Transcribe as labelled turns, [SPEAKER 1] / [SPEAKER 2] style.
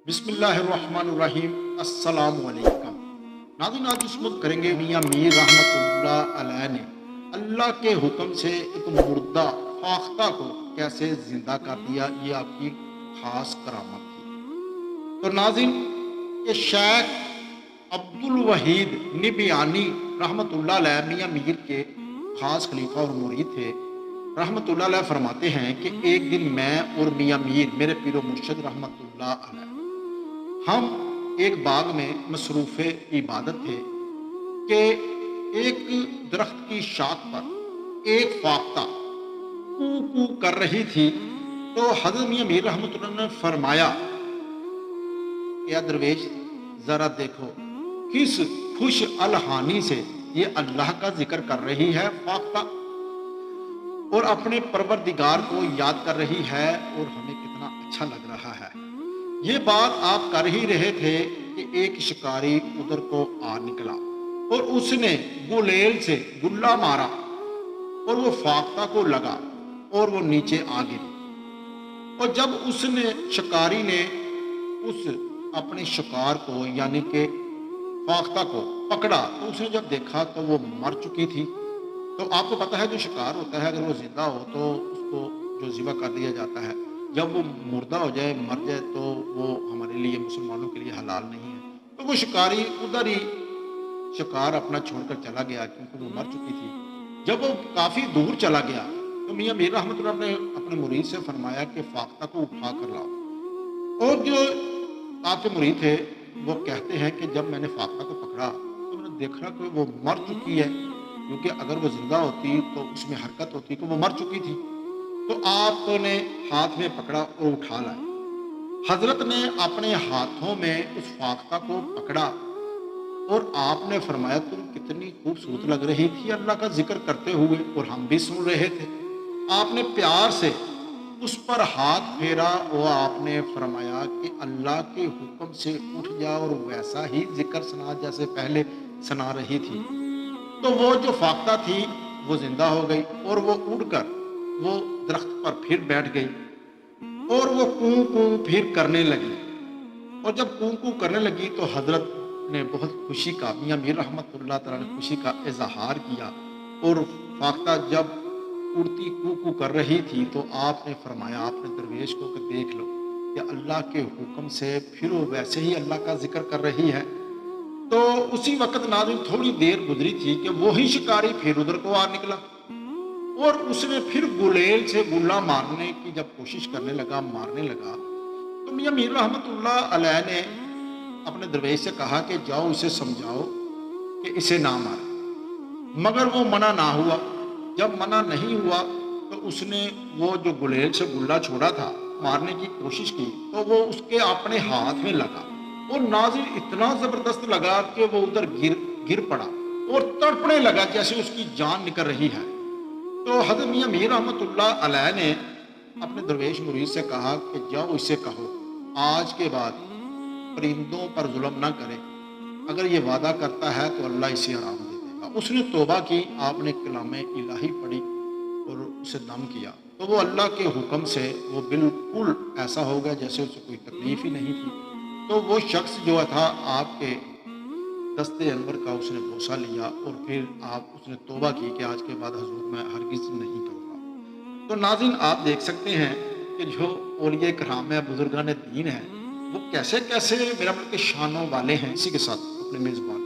[SPEAKER 1] بسم اللہ الرحمن الرحیم۔ السلام علیکم ناظرین، آج اس وقت کریں گے میاں میر رحمۃ اللہ علیہ نے اللہ کے حکم سے ایک مردہ فاختہ کو کیسے زندہ کر دیا، یہ آپ کی خاص کرامت تھی۔ تو ناظرین، یہ شیخ عبد الوحید نبیانی رحمۃ اللہ علیہ میاں میر کے خاص خلیفہ اور مرید تھے۔ رحمۃ اللہ علیہ فرماتے ہیں کہ ایک دن میں اور میاں میر میرے پیر و مرشد رحمۃ اللہ علیہ ہم ایک باغ میں مصروف عبادت تھے کہ ایک درخت کی شاخ پر ایک فاختہ کو کو کر رہی تھی۔ تو حضرت میاں میر رحمۃ اللہ نے فرمایا کہ درویش ذرا دیکھو کس خوش الحانی سے یہ اللہ کا ذکر کر رہی ہے فاختہ، اور اپنے پروردگار کو یاد کر رہی ہے، اور ہمیں کتنا اچھا لگ رہا ہے۔ یہ بات آپ کر ہی رہے تھے کہ ایک شکاری ادھر کو آ نکلا اور اس نے گلیل سے گلہ مارا اور وہ فاختہ کو لگا اور وہ نیچے آ گری۔ اور جب اس نے شکاری نے اس اپنے شکار کو یعنی کہ فاختہ کو پکڑا تو اس نے جب دیکھا تو وہ مر چکی تھی۔ تو آپ کو پتہ ہے جو شکار ہوتا ہے اگر وہ زندہ ہو تو اس کو جو ذبح کر دیا جاتا ہے، جب وہ مردہ ہو جائے مر جائے تو وہ ہمارے لیے مسلمانوں کے لیے حلال نہیں ہے۔ تو وہ شکاری ادھر ہی شکار اپنا چھوڑ کر چلا گیا کیونکہ وہ مر چکی تھی۔ جب وہ کافی دور چلا گیا تو میاں میر رحمۃ اللہ نے اپنے مرید سے فرمایا کہ فاختہ کو اٹھا کر لاؤ۔ اور جو آپ کے مرید تھے وہ کہتے ہیں کہ جب میں نے فاختہ کو پکڑا تو میں نے دیکھا کہ وہ مر چکی ہے، کیونکہ اگر وہ زندہ ہوتی تو اس میں حرکت ہوتی کہ وہ مر چکی تھی۔ تو آپ نے ہاتھ میں پکڑا اور اٹھا لائے۔ حضرت نے اپنے ہاتھوں میں اس فاختہ کو پکڑا اور آپ نے فرمایا تم کتنی خوبصورت لگ رہی تھی اللہ کا ذکر کرتے ہوئے، اور ہم بھی سن رہے تھے۔ آپ نے پیار سے اس پر ہاتھ پھیرا اور آپ نے فرمایا کہ اللہ کے حکم سے اٹھ جا اور ویسا ہی ذکر سنا جیسے پہلے سنا رہی تھی۔ تو وہ جو فاختہ تھی وہ زندہ ہو گئی اور وہ اڑ کر وہ درخت پر پھر بیٹھ گئی اور وہ کوں کوں پھر کرنے لگی۔ اور جب کوں کوں کرنے لگی تو حضرت نے بہت خوشی کا، میاں میر رحمۃ اللہ تعالیٰ نے خوشی کا اظہار کیا، اور فاختہ جب اڑتی کوں کوں کر رہی تھی تو آپ نے فرمایا آپ نے درویش کو کہ دیکھ لو کہ اللہ کے حکم سے پھر وہ ویسے ہی اللہ کا ذکر کر رہی ہے۔ تو اسی وقت ناظرین تھوڑی دیر گزری تھی کہ وہی شکاری پھر ادھر کو آ نکلا اور اس نے پھر گلیل سے گلہ مارنے کی جب کوشش کرنے لگا، مارنے لگا، تو میاں میر رحمۃ اللہ علیہ نے اپنے درویش سے کہا کہ جاؤ اسے سمجھاؤ کہ اسے نہ مارے، مگر وہ منع نہ ہوا۔ جب منع نہیں ہوا تو اس نے وہ جو گلیل سے گلہ چھوڑا تھا مارنے کی کوشش کی تو وہ اس کے اپنے ہاتھ میں لگا، اور ناظرین اتنا زبردست لگا کہ وہ ادھر گر پڑا اور تڑپنے لگا جیسے اس کی جان نکل رہی ہے۔ تو حضرت میاں میر رحمۃ اللہ علیہ نے اپنے درویش مرید سے کہا کہ جاؤ اسے کہو آج کے بعد پرندوں پر ظلم نہ کرے، اگر یہ وعدہ کرتا ہے تو اللہ اسے آرام دے دے گا۔ اس نے توبہ کی، آپ نے کلام الہی پڑھی اور اسے دم کیا تو وہ اللہ کے حکم سے وہ بالکل ایسا ہو گیا جیسے اسے کوئی تکلیف ہی نہیں تھی۔ تو وہ شخص جو تھا آپ کے دست انور کا اس نے بوسہ لیا اور پھر اس نے توبہ کی کہ آج کے بعد حضور میں ہرگز نہیں کروں گا۔ تو ناظرین آپ دیکھ سکتے ہیں کہ جو اولیاء کرام ہے، بزرگان دین ہیں، وہ کیسے کیسے میرا مطلب کہ شانوں والے ہیں۔ اسی کے ساتھ اپنے میزبان